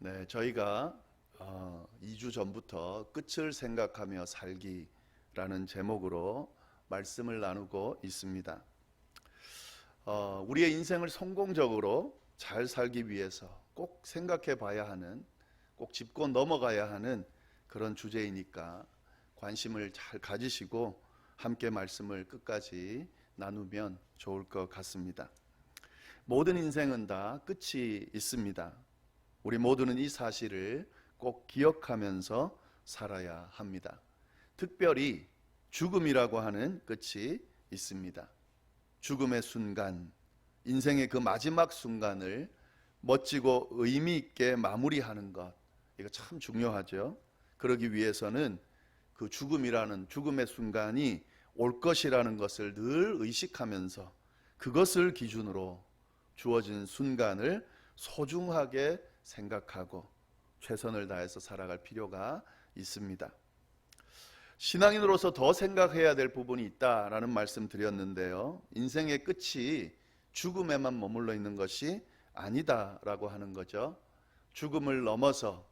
네, 저희가 2주 전부터 끝을 생각하며 살기라는 제목으로 말씀을 나누고 있습니다. 우리의 인생을 성공적으로 잘 살기 위해서 꼭 생각해 봐야 하는, 꼭 짚고 넘어가야 하는 그런 주제이니까 관심을 잘 가지시고 함께 말씀을 끝까지 나누면 좋을 것 같습니다. 모든 인생은 다 끝이 있습니다. 우리 모두는 이 사실을 꼭 기억하면서 살아야 합니다. 특별히 죽음이라고 하는 끝이 있습니다. 죽음의 순간, 인생의 그 마지막 순간을 멋지고 의미 있게 마무리하는 것, 이거 참 중요하죠. 그러기 위해서는 그 죽음의 순간이 올 것이라는 것을 늘 의식하면서 그것을 기준으로 주어진 순간을 소중하게 생각하고 최선을 다해서 살아갈 필요가 있습니다. 신앙인으로서 더 생각해야 될 부분이 있다라는 말씀 드렸는데요. 인생의 끝이 죽음에만 머물러 있는 것이 아니다라고 하는 거죠. 죽음을 넘어서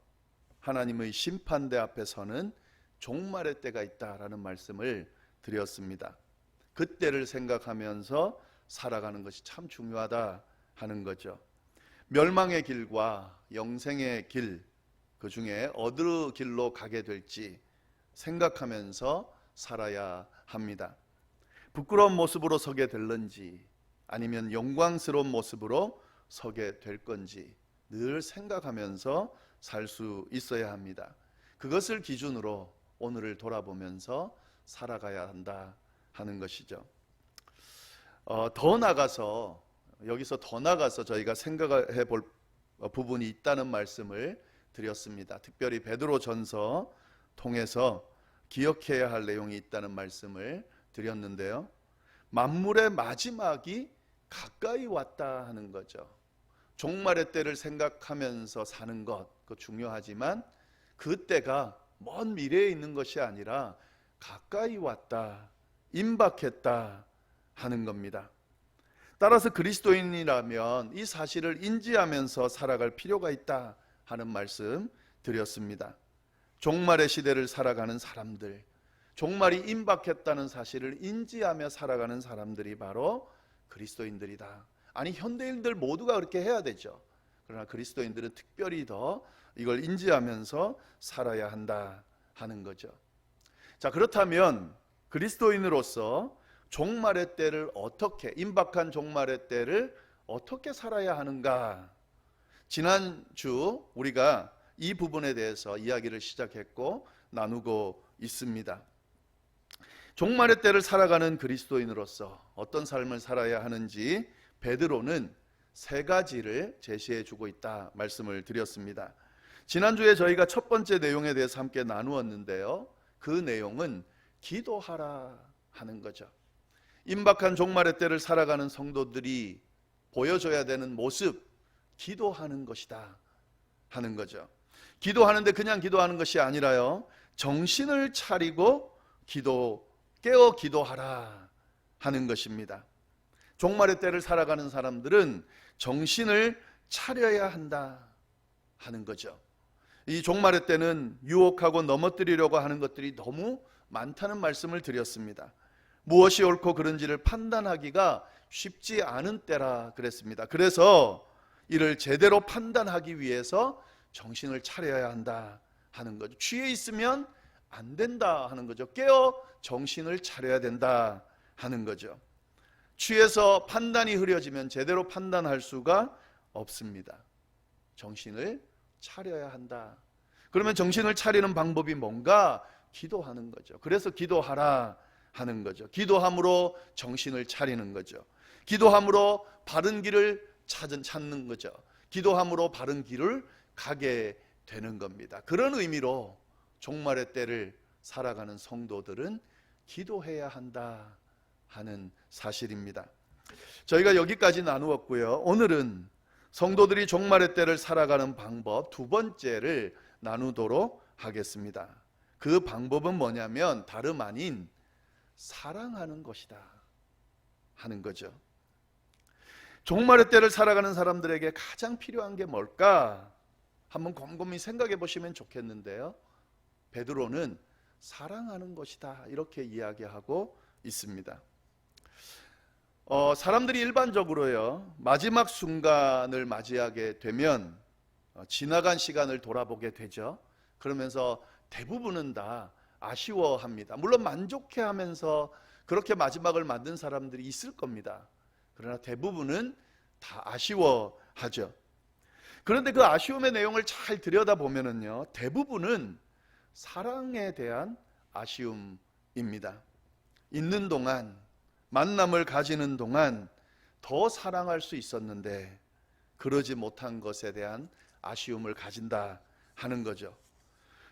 하나님의 심판대 앞에 서는 종말의 때가 있다라는 말씀을 드렸습니다. 그때를 생각하면서 살아가는 것이 참 중요하다 하는 거죠. 멸망의 길과 영생의 길, 그 중에 어느 길로 가게 될지 생각하면서 살아야 합니다. 부끄러운 모습으로 서게 될런지 아니면 영광스러운 모습으로 서게 될 건지 늘 생각하면서 살 수 있어야 합니다. 그것을 기준으로 오늘을 돌아보면서 살아가야 한다 하는 것이죠. 여기서 더 나가서 저희가 생각해 볼 부분이 있다는 말씀을 드렸습니다. 특별히 베드로전서 통해서 기억해야 할 내용이 있다는 말씀을 드렸는데요. 만물의 마지막이 가까이 왔다 하는 거죠. 종말의 때를 생각하면서 사는 것, 그거 중요하지만 그 때가 먼 미래에 있는 것이 아니라 가까이 왔다, 임박했다 하는 겁니다. 따라서 그리스도인이라면 이 사실을 인지하면서 살아갈 필요가 있다 하는 말씀 드렸습니다. 종말의 시대를 살아가는 사람들, 종말이 임박했다는 사실을 인지하며 살아가는 사람들이 바로 그리스도인들이다. 아니, 현대인들 모두가 그렇게 해야 되죠. 그러나 그리스도인들은 특별히 더 이걸 인지하면서 살아야 한다 하는 거죠. 자, 그렇다면 그리스도인으로서 종말의 때를 임박한 종말의 때를 어떻게 살아야 하는가? 지난주 우리가 이 부분에 대해서 이야기를 시작했고 나누고 있습니다. 종말의 때를 살아가는 그리스도인으로서 어떤 삶을 살아야 하는지 베드로는 3가지를 제시해 주고 있다 말씀을 드렸습니다. 지난주에 저희가 첫 번째 내용에 대해서 함께 나누었는데요. 그 내용은 기도하라 하는 거죠. 임박한 종말의 때를 살아가는 성도들이 보여줘야 되는 모습, 기도하는 것이다 하는 거죠. 기도하는데 그냥 기도하는 것이 아니라요, 정신을 차리고 깨어 기도하라 하는 것입니다. 종말의 때를 살아가는 사람들은 정신을 차려야 한다 하는 거죠. 이 종말의 때는 유혹하고 넘어뜨리려고 하는 것들이 너무 많다는 말씀을 드렸습니다. 무엇이 옳고 그른지를 판단하기가 쉽지 않은 때라 그랬습니다. 그래서 이를 제대로 판단하기 위해서 정신을 차려야 한다 하는 거죠. 취해 있으면 안 된다 하는 거죠. 깨어 정신을 차려야 된다 하는 거죠. 취해서 판단이 흐려지면 제대로 판단할 수가 없습니다. 정신을 차려야 한다. 그러면 정신을 차리는 방법이 뭔가? 기도하는 거죠. 그래서 기도하라 하는 거죠. 기도함으로 정신을 차리는 거죠. 기도함으로 바른 길을 찾는 거죠. 기도함으로 바른 길을 가게 되는 겁니다. 그런 의미로 종말의 때를 살아가는 성도들은 기도해야 한다 하는 사실입니다. 저희가 여기까지 나누었고요. 오늘은 성도들이 종말의 때를 살아가는 방법 2번째를 나누도록 하겠습니다. 그 방법은 뭐냐면 다름 아닌 사랑하는 것이다 하는 거죠. 종말의 때를 살아가는 사람들에게 가장 필요한 게 뭘까 한번 곰곰이 생각해 보시면 좋겠는데요. 베드로는 사랑하는 것이다 이렇게 이야기하고 있습니다. 사람들이 일반적으로요 마지막 순간을 맞이하게 되면 지나간 시간을 돌아보게 되죠. 그러면서 대부분은 다 아쉬워합니다. 물론 만족해하면서 그렇게 마지막을 만든 사람들이 있을 겁니다. 그러나 대부분은 다 아쉬워하죠. 그런데 그 아쉬움의 내용을 잘 들여다보면은요 대부분은 사랑에 대한 아쉬움입니다. 있는 동안, 만남을 가지는 동안 더 사랑할 수 있었는데 그러지 못한 것에 대한 아쉬움을 가진다 하는 거죠.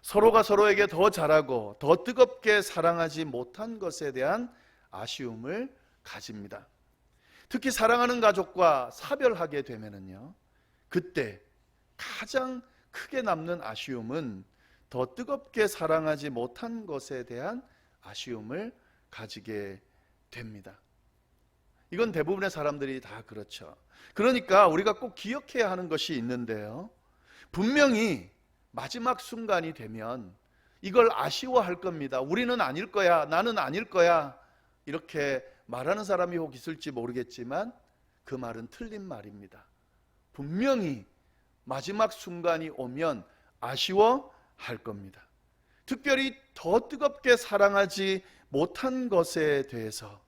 서로가 서로에게 더 잘하고 더 뜨겁게 사랑하지 못한 것에 대한 아쉬움을 가집니다. 특히 사랑하는 가족과 사별하게 되면은요 그때 가장 크게 남는 아쉬움은 더 뜨겁게 사랑하지 못한 것에 대한 아쉬움을 가지게 됩니다. 이건 대부분의 사람들이 다 그렇죠. 그러니까 우리가 꼭 기억해야 하는 것이 있는데요 분명히 마지막 순간이 되면 이걸 아쉬워할 겁니다. 우리는 아닐 거야, 나는 아닐 거야 이렇게 말하는 사람이 혹 있을지 모르겠지만 그 말은 틀린 말입니다. 분명히 마지막 순간이 오면 아쉬워할 겁니다. 특별히 더 뜨겁게 사랑하지 못한 것에 대해서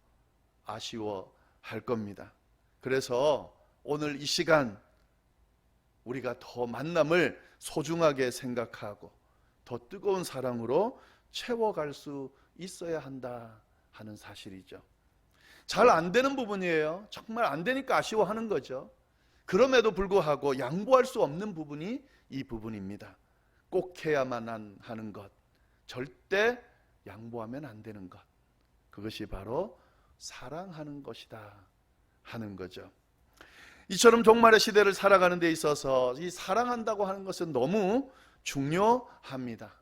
아쉬워할 겁니다. 그래서 오늘 이 시간 우리가 더 만남을 소중하게 생각하고 더 뜨거운 사랑으로 채워갈 수 있어야 한다 하는 사실이죠. 잘 안 되는 부분이에요. 정말 안 되니까 아쉬워하는 거죠. 그럼에도 불구하고 양보할 수 없는 부분이 이 부분입니다. 꼭 해야만 하는 것, 절대 양보하면 안 되는 것, 그것이 바로 사랑하는 것이다 하는 거죠. 이처럼 종말의 시대를 살아가는 데 있어서 이 사랑한다고 하는 것은 너무 중요합니다.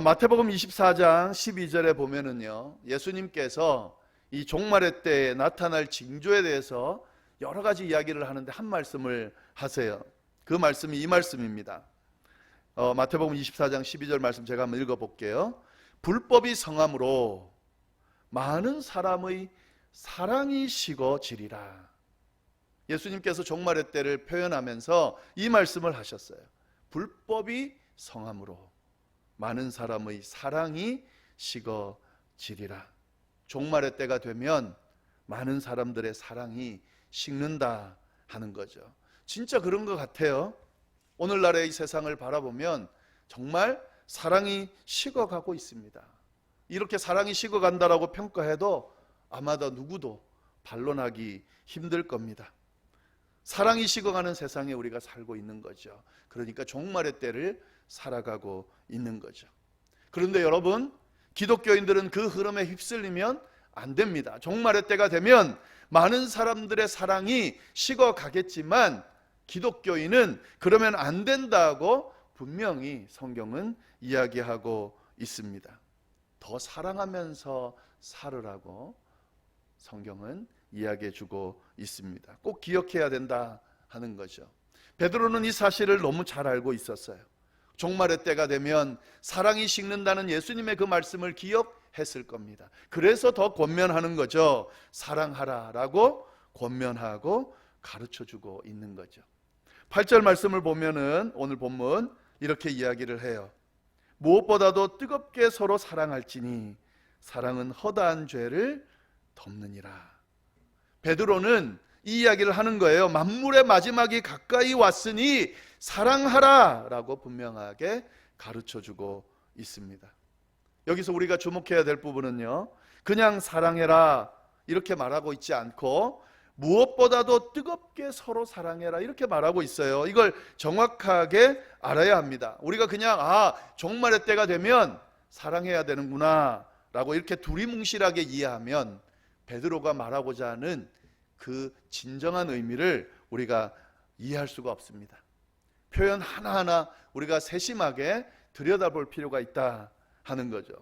마태복음 24장 12절에 보면은요 예수님께서 이 종말의 때에 나타날 징조에 대해서 여러 가지 이야기를 하는데 한 말씀을 하세요. 그 말씀이 이 말씀입니다. 마태복음 24장 12절 말씀 제가 한번 읽어볼게요. 불법이 성함으로 많은 사람의 사랑이 식어지리라. 예수님께서 종말의 때를 표현하면서 이 말씀을 하셨어요. 불법이 성함으로 많은 사람의 사랑이 식어지리라. 종말의 때가 되면 많은 사람들의 사랑이 식는다 하는 거죠. 진짜 그런 것 같아요. 오늘날의 이 세상을 바라보면 정말 사랑이 식어가고 있습니다. 이렇게 사랑이 식어간다라고 평가해도 아마도 누구도 반론하기 힘들 겁니다. 사랑이 식어가는 세상에 우리가 살고 있는 거죠. 그러니까 종말의 때를 살아가고 있는 거죠. 그런데 여러분, 기독교인들은 그 흐름에 휩쓸리면 안 됩니다. 종말의 때가 되면 많은 사람들의 사랑이 식어가겠지만 기독교인은 그러면 안 된다고 분명히 성경은 이야기하고 있습니다. 더 사랑하면서 살으라고 성경은 이야기해주고 있습니다. 꼭 기억해야 된다 하는 거죠. 베드로는 이 사실을 너무 잘 알고 있었어요. 종말의 때가 되면 사랑이 식는다는 예수님의 그 말씀을 기억했을 겁니다. 그래서 더 권면하는 거죠. 사랑하라라고 권면하고 가르쳐주고 있는 거죠. 8절 말씀을 보면은 오늘 본문 이렇게 이야기를 해요. 무엇보다도 뜨겁게 서로 사랑할지니 사랑은 허다한 죄를 덮느니라. 베드로는 이 이야기를 하는 거예요. 만물의 마지막이 가까이 왔으니 사랑하라 라고 분명하게 가르쳐주고 있습니다. 여기서 우리가 주목해야 될 부분은요, 그냥 사랑해라 이렇게 말하고 있지 않고 무엇보다도 뜨겁게 서로 사랑해라 이렇게 말하고 있어요. 이걸 정확하게 알아야 합니다. 우리가 그냥 종말의 때가 되면 사랑해야 되는구나 라고 이렇게 두리뭉실하게 이해하면 베드로가 말하고자 하는 그 진정한 의미를 우리가 이해할 수가 없습니다. 표현 하나하나 우리가 세심하게 들여다볼 필요가 있다 하는 거죠.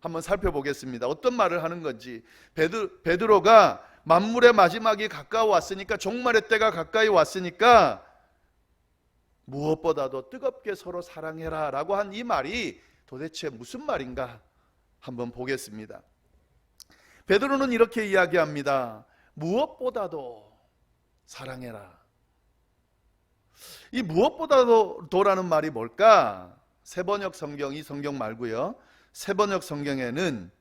한번 살펴보겠습니다. 어떤 말을 하는 건지. 베드로가 만물의 마지막이 가까워 왔으니까, 종말의 때가 가까이 왔으니까 무엇보다도 뜨겁게 서로 사랑해라 라고 한 이 말이 도대체 무슨 말인가 한번 보겠습니다. 베드로는 이렇게 이야기합니다. 무엇보다도 사랑해라. 이 무엇보다도라는 말이 뭘까? 세번역 성경, 이 성경 말고요, 세번역 성경에는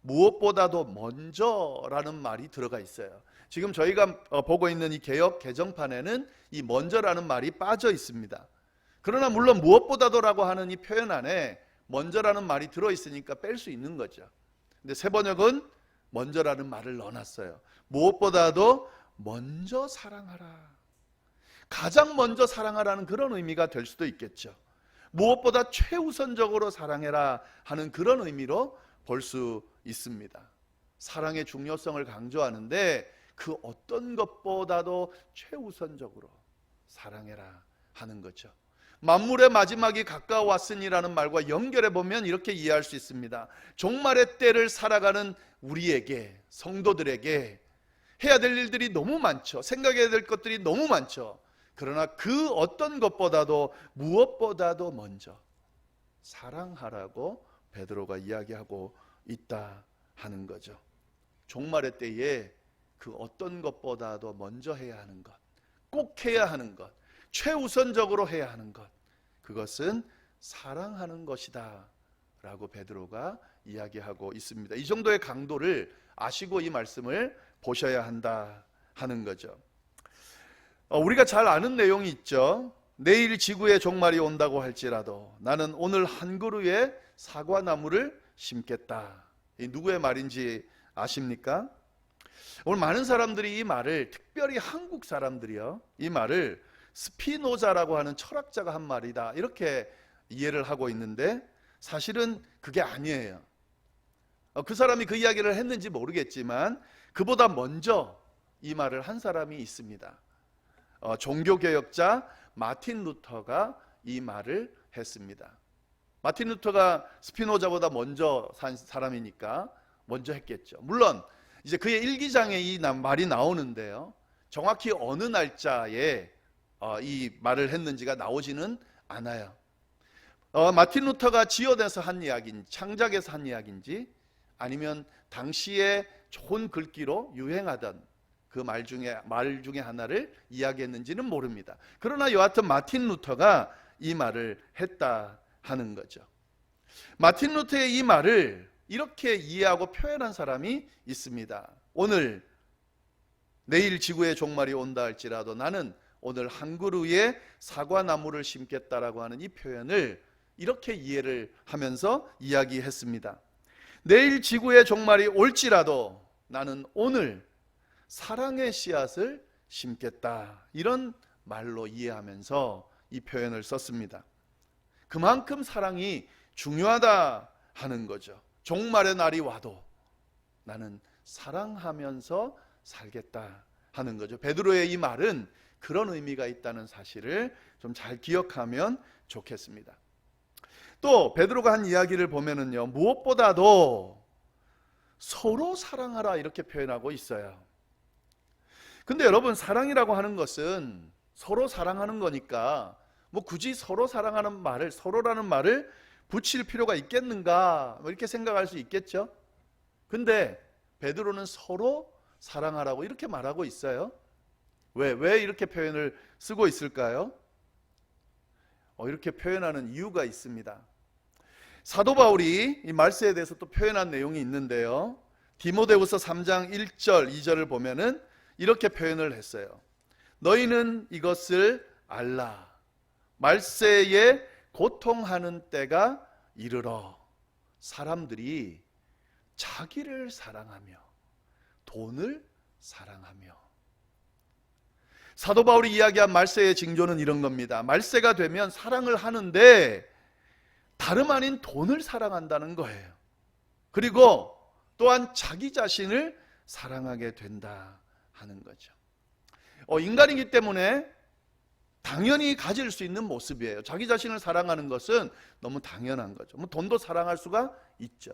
무엇보다도 먼저라는 말이 들어가 있어요. 지금 저희가 보고 있는 이 개역 개정판에는 이 먼저라는 말이 빠져 있습니다. 그러나 물론 무엇보다도라고 하는 이 표현 안에 먼저라는 말이 들어있으니까 뺄 수 있는 거죠. 근데 세번역은 먼저라는 말을 넣어놨어요. 무엇보다도 먼저 사랑하라. 가장 먼저 사랑하라는 그런 의미가 될 수도 있겠죠. 무엇보다 최우선적으로 사랑해라 하는 그런 의미로 볼 수 있습니다. 사랑의 중요성을 강조하는데 그 어떤 것보다도 최우선적으로 사랑해라 하는 거죠. 만물의 마지막이 가까워왔으니라는 말과 연결해 보면 이렇게 이해할 수 있습니다. 종말의 때를 살아가는 우리에게, 성도들에게 해야 될 일들이 너무 많죠. 생각해야 될 것들이 너무 많죠. 그러나 그 어떤 것보다도 무엇보다도 먼저 사랑하라고 베드로가 이야기하고 있다 하는 거죠. 종말의 때에 그 어떤 것보다도 먼저 해야 하는 것, 꼭 해야 하는 것, 최우선적으로 해야 하는 것, 그것은 사랑하는 것이다 라고 베드로가 이야기하고 있습니다. 이 정도의 강도를 아시고 이 말씀을 보셔야 한다 하는 거죠. 우리가 잘 아는 내용이 있죠. 내일 지구의 종말이 온다고 할지라도 나는 오늘 한 그루의 사과나무를 심겠다. 이 누구의 말인지 아십니까? 오늘 많은 사람들이 이 말을, 특별히 한국 사람들이요, 이 말을 스피노자라고 하는 철학자가 한 말이다 이렇게 이해를 하고 있는데 사실은 그게 아니에요. 그 사람이 그 이야기를 했는지 모르겠지만 그보다 먼저 이 말을 한 사람이 있습니다. 종교개혁자 마틴 루터가 이 말을 했습니다. 마틴 루터가 스피노자보다 먼저 산 사람이니까 먼저 했겠죠. 물론 이제 그의 일기장에 이 말이 나오는데요, 정확히 어느 날짜에 이 말을 했는지가 나오지는 않아요. 마틴 루터가 지어내서 한 이야기인지 창작해서 한 이야기인지 아니면 당시에 좋은 글귀로 유행하던 그 말 중에 하나를 이야기했는지는 모릅니다. 그러나 여하튼 마틴 루터가 이 말을 했다 하는 거죠. 마틴 루터의 이 말을 이렇게 이해하고 표현한 사람이 있습니다. 오늘 내일 지구의 종말이 온다 할지라도 나는 오늘 한 그루의 사과나무를 심겠다라고 하는 이 표현을 이렇게 이해를 하면서 이야기했습니다. 내일 지구의 종말이 올지라도 나는 오늘 사랑의 씨앗을 심겠다, 이런 말로 이해하면서 이 표현을 썼습니다. 그만큼 사랑이 중요하다 하는 거죠. 종말의 날이 와도 나는 사랑하면서 살겠다 하는 거죠. 베드로의 이 말은 그런 의미가 있다는 사실을 좀 잘 기억하면 좋겠습니다. 또 베드로가 한 이야기를 보면은요, 무엇보다도 서로 사랑하라 이렇게 표현하고 있어요. 근데 여러분, 사랑이라고 하는 것은 서로 사랑하는 거니까 뭐 굳이 서로 사랑하는 말을, 서로라는 말을 붙일 필요가 있겠는가 이렇게 생각할 수 있겠죠. 근데 베드로는 서로 사랑하라고 이렇게 말하고 있어요. 왜 이렇게 표현을 쓰고 있을까요? 이렇게 표현하는 이유가 있습니다. 사도 바울이 이 말세에 대해서 또 표현한 내용이 있는데요, 디모데후서 3장 1절 2절을 보면은 이렇게 표현을 했어요. 너희는 이것을 알라. 말세에 고통하는 때가 이르러 사람들이 자기를 사랑하며 돈을 사랑하며. 사도 바울이 이야기한 말세의 징조는 이런 겁니다. 말세가 되면 사랑을 하는데 다름 아닌 돈을 사랑한다는 거예요. 그리고 또한 자기 자신을 사랑하게 된다 하는 거죠. 인간이기 때문에 당연히 가질 수 있는 모습이에요. 자기 자신을 사랑하는 것은 너무 당연한 거죠. 뭐 돈도 사랑할 수가 있죠.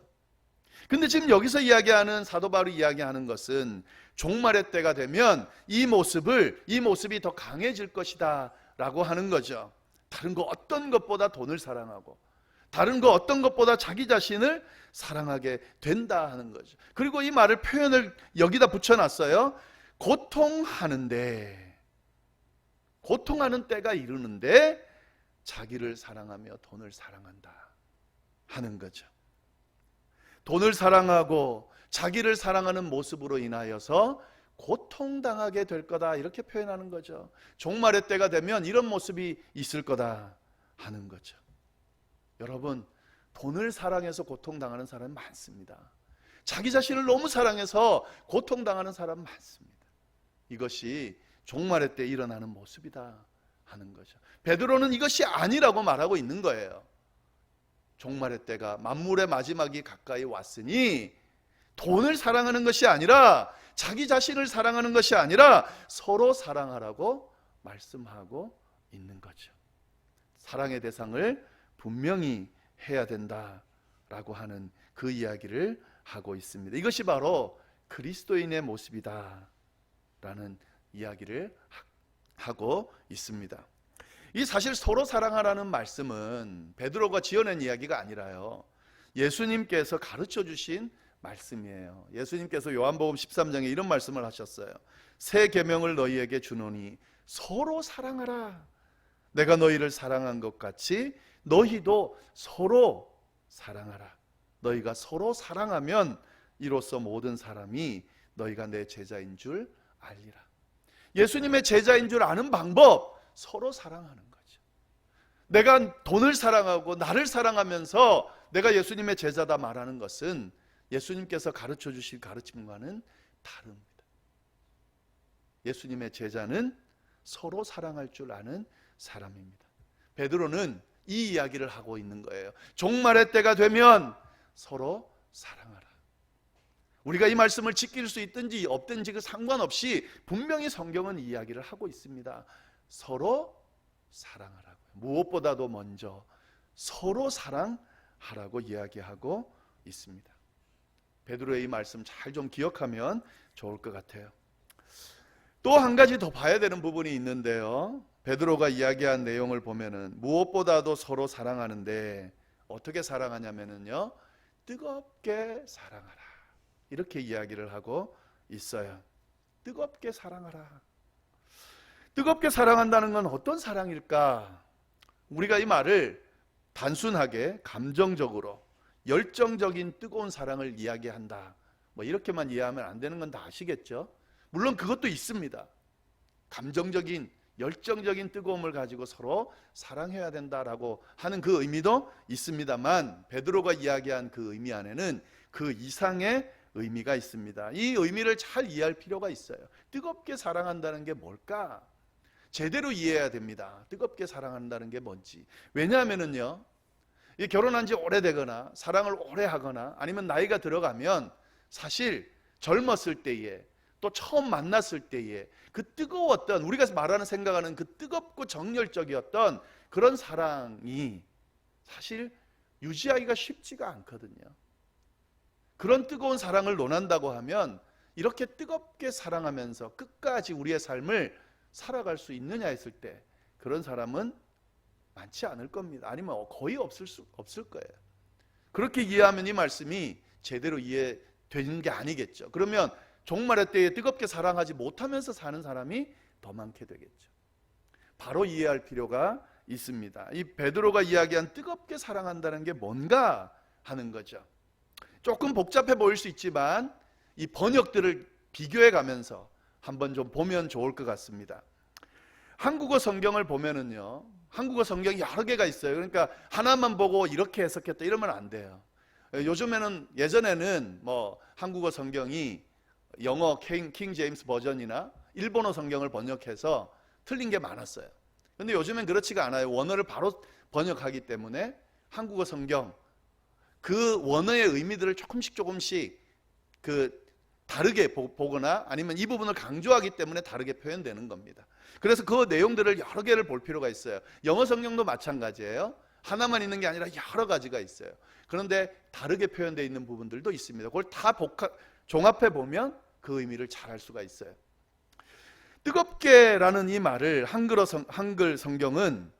근데 지금 여기서 이야기하는, 사도 바울이 이야기하는 것은 종말의 때가 되면 이 모습이 더 강해질 것이다 라고 하는 거죠. 다른 거 어떤 것보다 돈을 사랑하고 다른 거 어떤 것보다 자기 자신을 사랑하게 된다 하는 거죠. 그리고 이 말을 표현을 여기다 붙여놨어요. 고통하는데, 고통하는 때가 이르는데 자기를 사랑하며 돈을 사랑한다 하는 거죠. 돈을 사랑하고 자기를 사랑하는 모습으로 인하여서 고통당하게 될 거다 이렇게 표현하는 거죠. 종말의 때가 되면 이런 모습이 있을 거다 하는 거죠. 여러분, 돈을 사랑해서 고통당하는 사람이 많습니다. 자기 자신을 너무 사랑해서 고통당하는 사람 많습니다. 이것이 종말의 때 일어나는 모습이다 하는 거죠. 베드로는 이것이 아니라고 말하고 있는 거예요. 종말의 때가 만물의 마지막이 가까이 왔으니 돈을 사랑하는 것이 아니라 자기 자신을 사랑하는 것이 아니라 서로 사랑하라고 말씀하고 있는 거죠. 사랑의 대상을 분명히 해야 된다라고 하는 그 이야기를 하고 있습니다. 이것이 바로 그리스도인의 모습이다 라는 이야기를 하고 있습니다. 이 사실 서로 사랑하라는 말씀은 베드로가 지어낸 이야기가 아니라요, 예수님께서 가르쳐 주신 말씀이에요. 예수님께서 요한복음 13장에 이런 말씀을 하셨어요. 새 계명을 너희에게 주노니 서로 사랑하라. 내가 너희를 사랑한 것 같이 너희도 서로 사랑하라. 너희가 서로 사랑하면 이로써 모든 사람이 너희가 내 제자인 줄 알리라. 예수님의 제자인 줄 아는 방법, 서로 사랑하는 거죠. 내가 돈을 사랑하고 나를 사랑하면서 내가 예수님의 제자다 말하는 것은 예수님께서 가르쳐 주실 가르침과는 다릅니다. 예수님의 제자는 서로 사랑할 줄 아는 사람입니다. 베드로는 이 이야기를 하고 있는 거예요. 종말의 때가 되면 서로 사랑하라. 우리가 이 말씀을 지킬 수 있든지 없든지 그 상관없이 분명히 성경은 이 이야기를 하고 있습니다. 서로 사랑하라고요. 무엇보다도 먼저 서로 사랑하라고 이야기하고 있습니다. 베드로의 이 말씀 잘 좀 기억하면 좋을 것 같아요. 또 한 가지 더 봐야 되는 부분이 있는데요, 베드로가 이야기한 내용을 보면은 무엇보다도 서로 사랑하는데 어떻게 사랑하냐면요, 뜨겁게 사랑하라 이렇게 이야기를 하고 있어요. 뜨겁게 사랑하라. 뜨겁게 사랑한다는 건 어떤 사랑일까? 우리가 이 말을 단순하게 감정적으로 열정적인 뜨거운 사랑을 이야기한다, 뭐 이렇게만 이해하면 안 되는 건 다 아시겠죠? 물론 그것도 있습니다. 감정적인 열정적인 뜨거움을 가지고 서로 사랑해야 된다라고 하는 그 의미도 있습니다만, 베드로가 이야기한 그 의미 안에는 그 이상의 의미가 있습니다. 이 의미를 잘 이해할 필요가 있어요. 뜨겁게 사랑한다는 게 뭘까? 제대로 이해해야 됩니다. 뜨겁게 사랑한다는 게 뭔지. 왜냐하면은요, 결혼한 지 오래되거나 사랑을 오래 하거나 아니면 나이가 들어가면 사실 젊었을 때에 또 처음 만났을 때에 그 뜨거웠던, 우리가 말하는 생각하는 그 뜨겁고 정열적이었던 그런 사랑이 사실 유지하기가 쉽지가 않거든요. 그런 뜨거운 사랑을 논한다고 하면 이렇게 뜨겁게 사랑하면서 끝까지 우리의 삶을 살아갈 수 있느냐 했을 때 그런 사람은 많지 않을 겁니다. 아니면 거의 없을 거예요. 그렇게 이해하면 이 말씀이 제대로 이해되는 게 아니겠죠. 그러면 종말의 때에 뜨겁게 사랑하지 못하면서 사는 사람이 더 많게 되겠죠. 바로 이해할 필요가 있습니다. 이 베드로가 이야기한 뜨겁게 사랑한다는 게 뭔가 하는 거죠. 조금 복잡해 보일 수 있지만 이 번역들을 비교해 가면서 한번 좀 보면 좋을 것 같습니다. 한국어 성경을 보면은요, 한국어 성경이 여러 개가 있어요. 그러니까 하나만 보고 이렇게 해석했다 이러면 안 돼요. 요즘에는, 예전에는 뭐 한국어 성경이 영어 킹 제임스 버전이나 일본어 성경을 번역해서 틀린 게 많았어요. 근데 요즘엔 그렇지가 않아요. 원어를 바로 번역하기 때문에 한국어 성경 그 원어의 의미들을 조금씩 다르게 보거나 아니면 이 부분을 강조하기 때문에 다르게 표현되는 겁니다. 그래서 그 내용들을 여러 개를 볼 필요가 있어요. 영어 성경도 마찬가지예요. 하나만 있는 게 아니라 여러 가지가 있어요. 그런데 다르게 표현되어 있는 부분들도 있습니다. 그걸 다 종합해 보면 그 의미를 잘 알 수가 있어요. 뜨겁게라는 이 말을 한글 성경은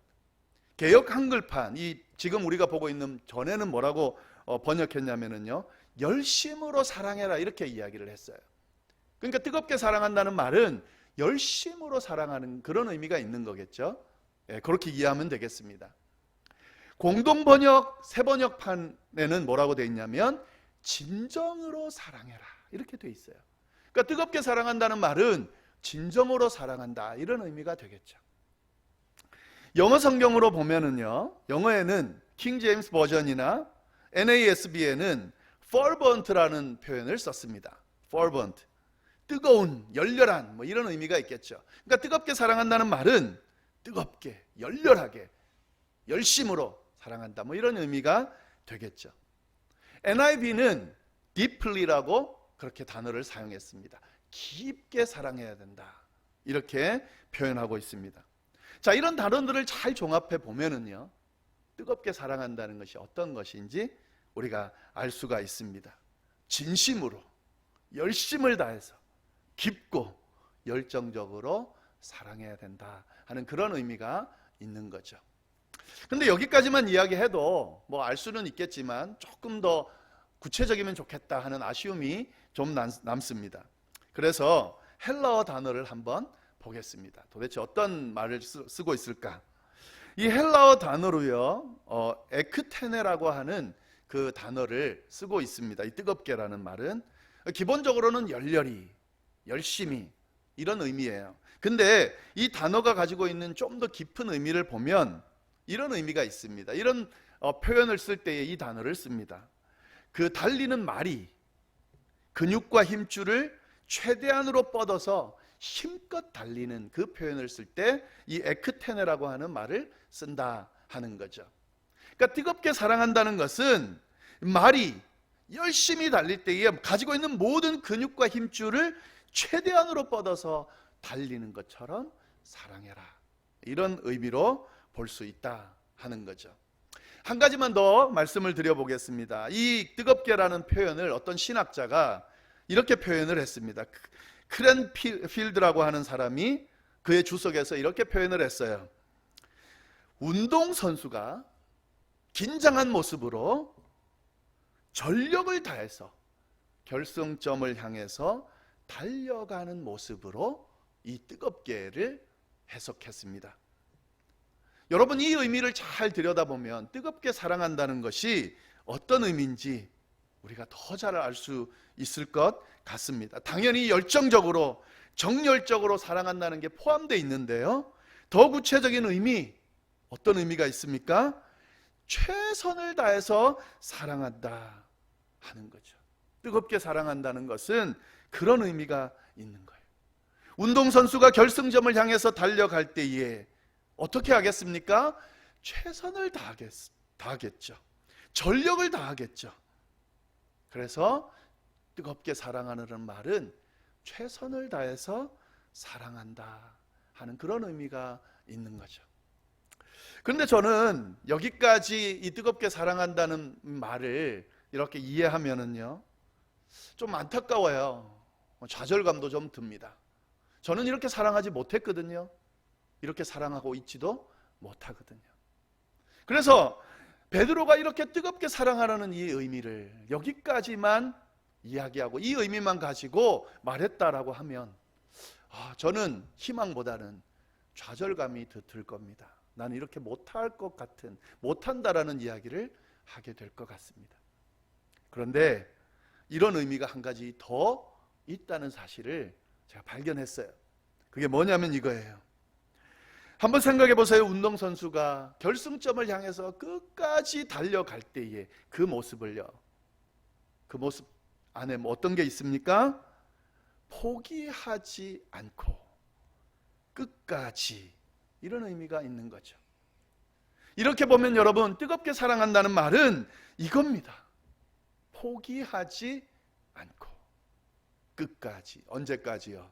개역 한글판, 이 지금 우리가 보고 있는 전에는 뭐라고 번역했냐면은요, 열심으로 사랑해라 이렇게 이야기를 했어요. 그러니까 뜨겁게 사랑한다는 말은 열심으로 사랑하는 그런 의미가 있는 거겠죠. 그렇게 이해하면 되겠습니다. 공동 번역 새 번역판에는 뭐라고 되어 있냐면 진정으로 사랑해라 이렇게 되어 있어요. 그러니까 뜨겁게 사랑한다는 말은 진정으로 사랑한다 이런 의미가 되겠죠. 영어 성경으로 보면은요, 영어에는 킹 제임스 버전이나 NASB에는 fervent라는 표현을 썼습니다. fervent, 뜨거운, 열렬한 뭐 이런 의미가 있겠죠. 그러니까 뜨겁게 사랑한다는 말은 뜨겁게, 열렬하게, 열심으로 사랑한다 뭐 이런 의미가 되겠죠. NIV는 deeply라고 그렇게 단어를 사용했습니다. 깊게 사랑해야 된다 이렇게 표현하고 있습니다. 자, 이런 단어들을 잘 종합해 보면은요, 뜨겁게 사랑한다는 것이 어떤 것인지 우리가 알 수가 있습니다. 진심으로, 열심을 다해서 깊고 열정적으로 사랑해야 된다 하는 그런 의미가 있는 거죠. 근데 여기까지만 이야기해도 뭐 알 수는 있겠지만 조금 더 구체적이면 좋겠다 하는 아쉬움이 좀 남습니다. 그래서 헬라어 단어를 한번 보겠습니다. 도대체 어떤 말을 쓰고 있을까? 이 헬라어 단어로요, 에크테네라고 하는 그 단어를 쓰고 있습니다. 이 뜨겁게라는 말은 기본적으로는 열렬히, 열심히 이런 의미예요. 근데 이 단어가 가지고 있는 좀 더 깊은 의미를 보면 이런 의미가 있습니다. 이런 표현을 쓸 때에 이 단어를 씁니다. 그 달리는 말이 근육과 힘줄을 최대한으로 뻗어서 힘껏 달리는 그 표현을 쓸 때 이 에크테네라고 하는 말을 쓴다 하는 거죠. 그러니까 뜨겁게 사랑한다는 것은 말이 열심히 달릴 때에 가지고 있는 모든 근육과 힘줄을 최대한으로 뻗어서 달리는 것처럼 사랑해라 이런 의미로 볼 수 있다 하는 거죠. 한 가지만 더 말씀을 드려보겠습니다. 이 뜨겁게라는 표현을 어떤 신학자가 이렇게 표현을 했습니다. 크랜필드라고 하는 사람이 그의 주석에서 이렇게 표현을 했어요. 운동선수가 긴장한 모습으로 전력을 다해서 결승점을 향해서 달려가는 모습으로 이 뜨겁게를 해석했습니다. 여러분, 이 의미를 잘 들여다보면 뜨겁게 사랑한다는 것이 어떤 의미인지 우리가 더 잘 알 수 있을 것 같습니다. 당연히 열정적으로, 정열적으로 사랑한다는 게 포함되어 있는데요, 더 구체적인 의미, 어떤 의미가 있습니까? 최선을 다해서 사랑한다 하는 거죠. 뜨겁게 사랑한다는 것은 그런 의미가 있는 거예요. 운동선수가 결승점을 향해서 달려갈 때에 어떻게 하겠습니까? 최선을 다하겠죠. 전력을 다하겠죠. 그래서 뜨겁게 사랑하는 말은 최선을 다해서 사랑한다 하는 그런 의미가 있는 거죠. 그런데 저는 여기까지 이 뜨겁게 사랑한다는 말을 이렇게 이해하면은요, 좀 안타까워요. 좌절감도 좀 듭니다. 저는 이렇게 사랑하지 못했거든요. 이렇게 사랑하고 있지도 못하거든요. 그래서 베드로가 이렇게 뜨겁게 사랑하라는 이 의미를 여기까지만 이야기하고 이 의미만 가지고 말했다라고 하면 저는 희망보다는 좌절감이 더 들 겁니다. 나는 이렇게 못할 것 같은, 못한다라는 이야기를 하게 될 것 같습니다. 그런데 이런 의미가 한 가지 더 있다는 사실을 제가 발견했어요. 그게 뭐냐면 이거예요. 한번 생각해 보세요. 운동선수가 결승점을 향해서 끝까지 달려갈 때의 그 모습을요, 그 모습 안에 어떤 게 있습니까? 포기하지 않고 끝까지, 이런 의미가 있는 거죠. 이렇게 보면 여러분, 뜨겁게 사랑한다는 말은 이겁니다. 포기하지 않고 끝까지. 언제까지요?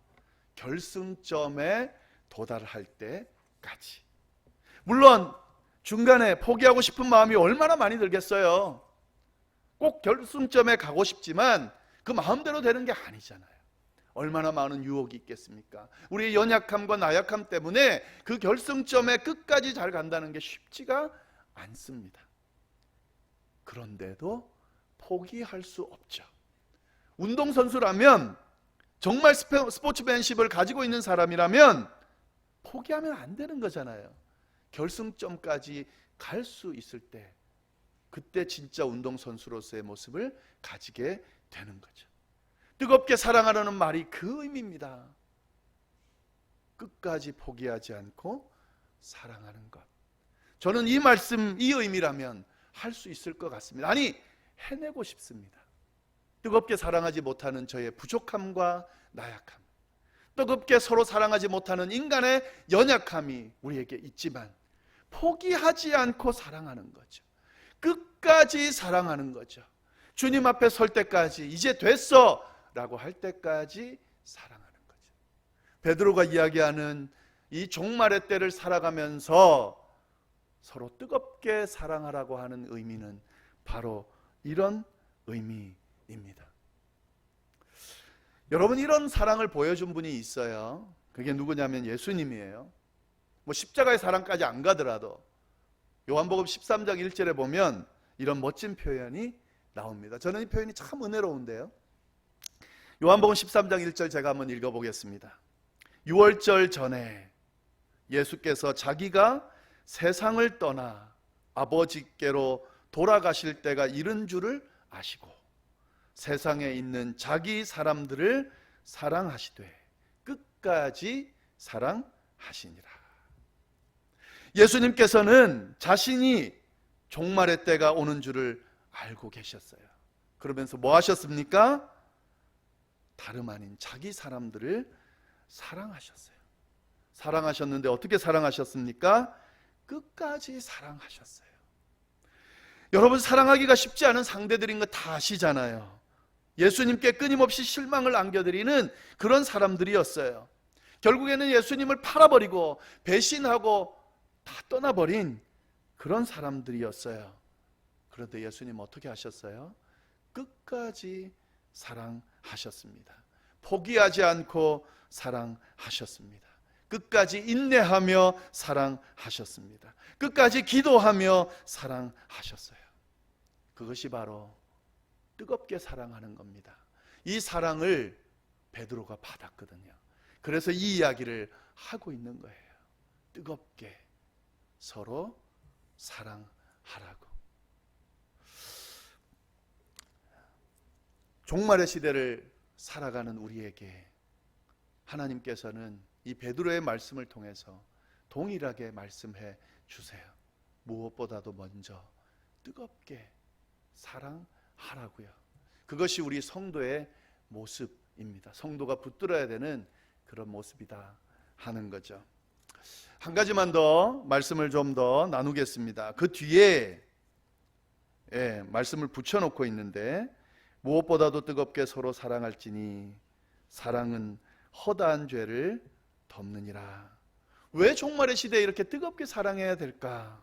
결승점에 도달할 때까지. 물론 중간에 포기하고 싶은 마음이 얼마나 많이 들겠어요. 꼭 결승점에 가고 싶지만 그 마음대로 되는 게 아니잖아요. 얼마나 많은 유혹이 있겠습니까? 우리의 연약함과 나약함 때문에 그 결승점에 끝까지 잘 간다는 게 쉽지가 않습니다. 그런데도 포기할 수 없죠. 운동선수라면, 정말 스포츠맨십을 가지고 있는 사람이라면 포기하면 안 되는 거잖아요. 결승점까지 갈 수 있을 때, 그때 진짜 운동선수로서의 모습을 가지게 되는 거죠. 뜨겁게 사랑하라는 말이 그 의미입니다. 끝까지 포기하지 않고 사랑하는 것. 저는 이 말씀, 이 의미라면 할 수 있을 것 같습니다. 아니, 해내고 싶습니다. 뜨겁게 사랑하지 못하는 저의 부족함과 나약함, 뜨겁게 서로 사랑하지 못하는 인간의 연약함이 우리에게 있지만 포기하지 않고 사랑하는 거죠. 끝까지 사랑하는 거죠. 주님 앞에 설 때까지, 이제 됐어 라고 할 때까지 사랑하는 거죠. 베드로가 이야기하는 이 종말의 때를 살아가면서 서로 뜨겁게 사랑하라고 하는 의미는 바로 이런 의미입니다. 여러분, 이런 사랑을 보여준 분이 있어요. 그게 누구냐면 예수님이에요. 십자가의 사랑까지 안 가더라도 요한복음 13장 1절에 보면 이런 멋진 표현이 나옵니다. 저는 이 표현이 참 은혜로운데요. 요한복음 13장 1절 제가 한번 읽어보겠습니다. 6월절 전에 예수께서 자기가 세상을 떠나 아버지께로 돌아가실 때가 이른 줄을 아시고 세상에 있는 자기 사람들을 사랑하시되 끝까지 사랑하시니라. 예수님께서는 자신이 종말의 때가 오는 줄을 알고 계셨어요. 그러면서 뭐 하셨습니까? 다름 아닌 자기 사람들을 사랑하셨어요. 사랑하셨는데 어떻게 사랑하셨습니까? 끝까지 사랑하셨어요. 여러분, 사랑하기가 쉽지 않은 상대들인 거 다 아시잖아요. 예수님께 끊임없이 실망을 안겨드리는 그런 사람들이었어요. 결국에는 예수님을 팔아버리고 배신하고 다 떠나버린 그런 사람들이었어요. 그런데 예수님 어떻게 하셨어요? 끝까지 사랑하셨습니다. 포기하지 않고 사랑하셨습니다. 끝까지 인내하며 사랑하셨습니다. 끝까지 기도하며 사랑하셨어요. 그것이 바로 뜨겁게 사랑하는 겁니다. 이 사랑을 베드로가 받았거든요. 그래서 이 이야기를 하고 있는 거예요. 뜨겁게 서로 사랑하라고. 종말의 시대를 살아가는 우리에게 하나님께서는 이 베드로의 말씀을 통해서 동일하게 말씀해 주세요. 무엇보다도 먼저 뜨겁게 사랑하라고요. 그것이 우리 성도의 모습입니다. 성도가 붙들어야 되는 그런 모습이다 하는 거죠. 한 가지만 더 말씀을 좀 더 나누겠습니다. 그 뒤에 말씀을 붙여놓고 있는데 무엇보다도 뜨겁게 서로 사랑할지니 사랑은 허다한 죄를 덮느니라. 왜 종말의 시대에 이렇게 뜨겁게 사랑해야 될까?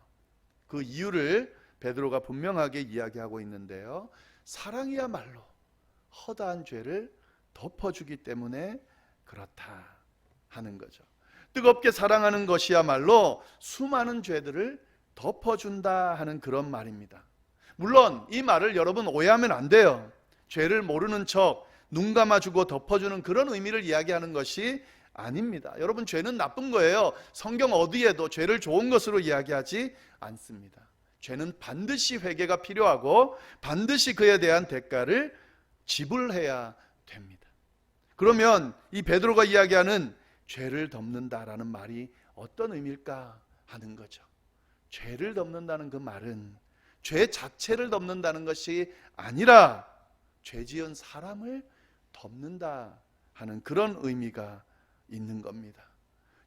그 이유를 베드로가 분명하게 이야기하고 있는데요. 사랑이야말로 허다한 죄를 덮어주기 때문에 그렇다 하는 거죠. 뜨겁게 사랑하는 것이야말로 수많은 죄들을 덮어준다 하는 그런 말입니다. 물론 이 말을 여러분 오해하면 안 돼요. 죄를 모르는 척 눈 감아주고 덮어주는 그런 의미를 이야기하는 것이 아닙니다. 여러분, 죄는 나쁜 거예요. 성경 어디에도 죄를 좋은 것으로 이야기하지 않습니다. 죄는 반드시 회개가 필요하고 반드시 그에 대한 대가를 지불해야 됩니다. 그러면 이 베드로가 이야기하는 죄를 덮는다라는 말이 어떤 의미일까 하는 거죠. 죄를 덮는다는 그 말은 죄 자체를 덮는다는 것이 아니라 죄 지은 사람을 덮는다 하는 그런 의미가 있는 겁니다.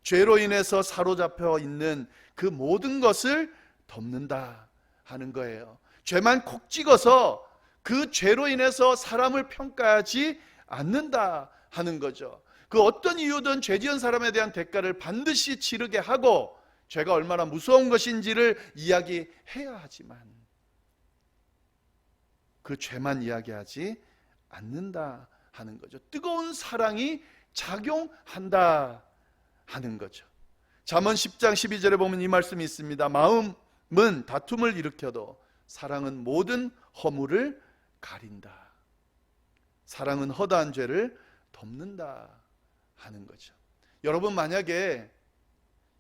죄로 인해서 사로잡혀 있는 그 모든 것을 덮는다 하는 거예요. 죄만 콕 찍어서 그 죄로 인해서 사람을 평가하지 않는다 하는 거죠. 그 어떤 이유든 죄 지은 사람에 대한 대가를 반드시 치르게 하고 죄가 얼마나 무서운 것인지를 이야기해야 하지만 그 죄만 이야기하지 않는다 하는 거죠. 뜨거운 사랑이 작용한다 하는 거죠. 잠언 10장 12절에 보면 이 말씀이 있습니다. 마음은 다툼을 일으켜도 사랑은 모든 허물을 가린다. 사랑은 허다한 죄를 덮는다 하는 거죠. 여러분, 만약에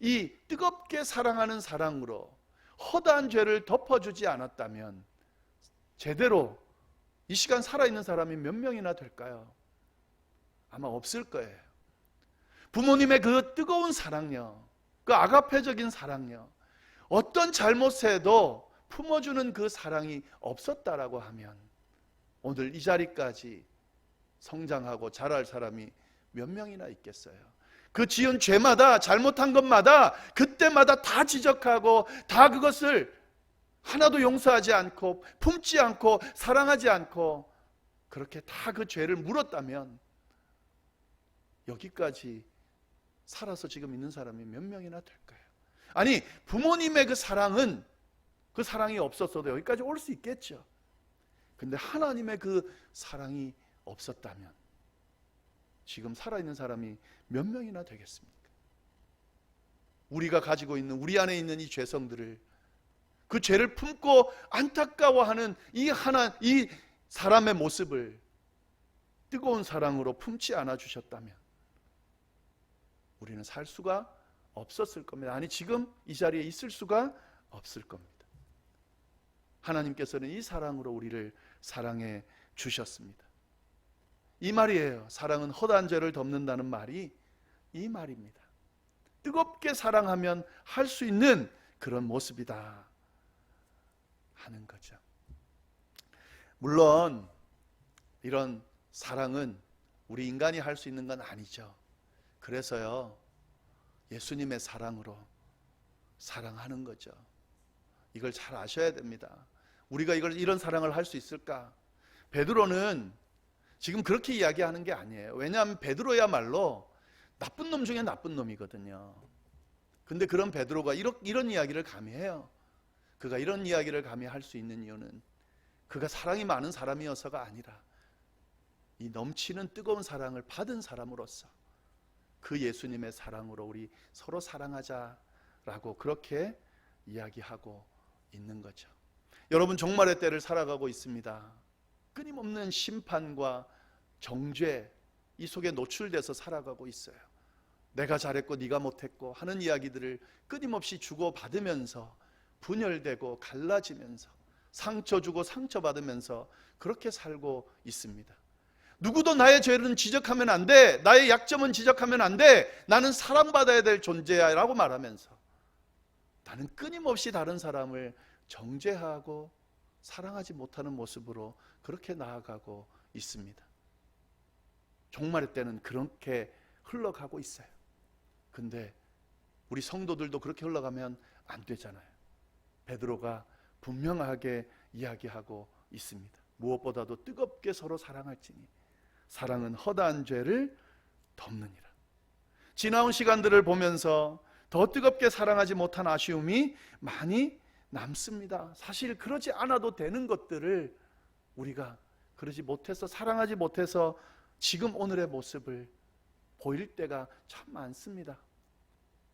이 뜨겁게 사랑하는 사랑으로 허다한 죄를 덮어주지 않았다면 제대로 이 시간 살아있는 사람이 몇 명이나 될까요? 아마 없을 거예요. 부모님의 그 뜨거운 사랑요, 그 아가페적인 사랑요, 어떤 잘못에도 품어주는 그 사랑이 없었다라고 하면 오늘 이 자리까지 성장하고 자랄 사람이 몇 명이나 있겠어요? 그 지은 죄마다, 잘못한 것마다 그때마다 다 지적하고 다 그것을 하나도 용서하지 않고 품지 않고 사랑하지 않고 그렇게 다 그 죄를 물었다면 여기까지 살아서 지금 있는 사람이 몇 명이나 될까요? 아니, 부모님의 그 사랑은, 그 사랑이 없었어도 여기까지 올 수 있겠죠. 근데 하나님의 그 사랑이 없었다면 지금 살아있는 사람이 몇 명이나 되겠습니까? 우리가 가지고 있는, 우리 안에 있는 이 죄성들을, 그 죄를 품고 안타까워하는 이 사람의 모습을 뜨거운 사랑으로 품지 않아 주셨다면 우리는 살 수가 없었을 겁니다. 아니, 지금 이 자리에 있을 수가 없을 겁니다. 하나님께서는 이 사랑으로 우리를 사랑해 주셨습니다. 이 말이에요. 사랑은 허다한 죄를 덮는다는 말이 이 말입니다. 뜨겁게 사랑하면 할 수 있는 그런 모습이다 하는 거죠. 물론 이런 사랑은 우리 인간이 할 수 있는 건 아니죠. 그래서요, 예수님의 사랑으로 사랑하는 거죠. 이걸 잘 아셔야 됩니다. 우리가 이런 사랑을 할 수 있을까? 베드로는 지금 그렇게 이야기하는 게 아니에요. 왜냐하면 베드로야말로 나쁜 놈 중에 나쁜 놈이거든요. 근데 그런 베드로가 이런 이야기를 감히 해요. 그가 이런 이야기를 감히 할 수 있는 이유는 그가 사랑이 많은 사람이어서가 아니라 이 넘치는 뜨거운 사랑을 받은 사람으로서 그 예수님의 사랑으로 우리 서로 사랑하자라고 그렇게 이야기하고 있는 거죠. 여러분, 종말의 때를 살아가고 있습니다. 끊임없는 심판과 정죄, 이 속에 노출돼서 살아가고 있어요. 내가 잘했고 네가 못했고 하는 이야기들을 끊임없이 주고받으면서 분열되고 갈라지면서 상처 주고 상처받으면서 그렇게 살고 있습니다. 누구도 나의 죄는 지적하면 안 돼, 나의 약점은 지적하면 안 돼, 나는 사랑받아야 될 존재야 라고 말하면서 나는 끊임없이 다른 사람을 정죄하고 사랑하지 못하는 모습으로 그렇게 나아가고 있습니다. 종말의 때는 그렇게 흘러가고 있어요. 근데 우리 성도들도 그렇게 흘러가면 안 되잖아요. 베드로가 분명하게 이야기하고 있습니다. 무엇보다도 뜨겁게 서로 사랑할지니 사랑은 허다한 죄를 덮느니라. 지나온 시간들을 보면서 더 뜨겁게 사랑하지 못한 아쉬움이 많이 남습니다. 사실 그러지 않아도 되는 것들을 우리가 그러지 못해서, 사랑하지 못해서 지금 오늘의 모습을 보일 때가 참 많습니다.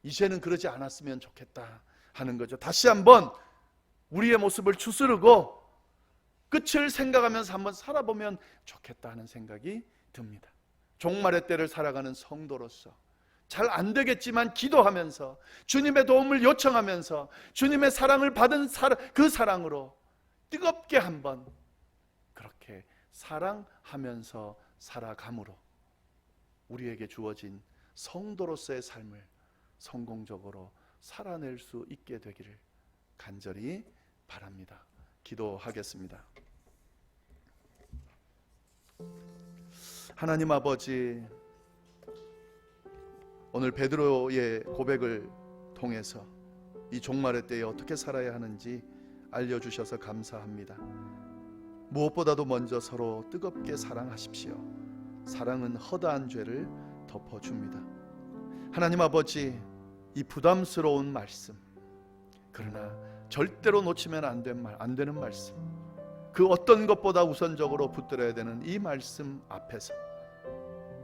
이제는 그러지 않았으면 좋겠다 하는 거죠. 다시 한번 우리의 모습을 추스르고 끝을 생각하면서 한번 살아보면 좋겠다 하는 생각이 듭니다. 종말의 때를 살아가는 성도로서 잘 안 되겠지만 기도하면서 주님의 도움을 요청하면서 주님의 사랑을 받은 그 사랑으로 뜨겁게 한번 그렇게 사랑하면서 살아감으로 우리에게 주어진 성도로서의 삶을 성공적으로 살아낼 수 있게 되기를 간절히 바랍니다. 기도하겠습니다. 하나님 아버지, 오늘 베드로의 고백을 통해서 이 종말의 때에 어떻게 살아야 하는지 알려주셔서 감사합니다. 무엇보다도 먼저 서로 뜨겁게 사랑하십시오. 사랑은 허다한 죄를 덮어줍니다. 하나님 아버지, 이 부담스러운 말씀, 그러나 절대로 놓치면 안 되는 말씀, 그 어떤 것보다 우선적으로 붙들어야 되는 이 말씀 앞에서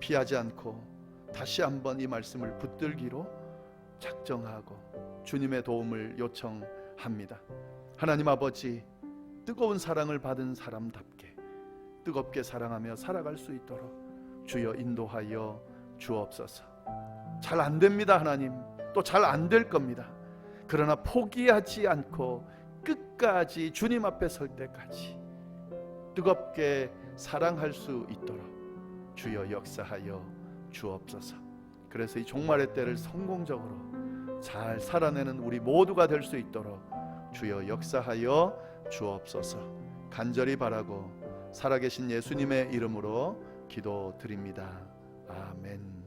피하지 않고 다시 한번 이 말씀을 붙들기로 작정하고 주님의 도움을 요청합니다. 하나님 아버지, 뜨거운 사랑을 받은 사람답게 뜨겁게 사랑하며 살아갈 수 있도록 주여 인도하여 주옵소서. 잘 안 됩니다. 하나님, 또 잘 안 될 겁니다. 그러나 포기하지 않고 끝까지 주님 앞에 설 때까지 뜨겁게 사랑할 수 있도록 주여 역사하여 주옵소서. 그래서 이 종말의 때를 성공적으로 잘 살아내는 우리 모두가 될 수 있도록 주여 역사하여 주옵소서. 간절히 바라고 살아계신 예수님의 이름으로 기도드립니다. 아멘.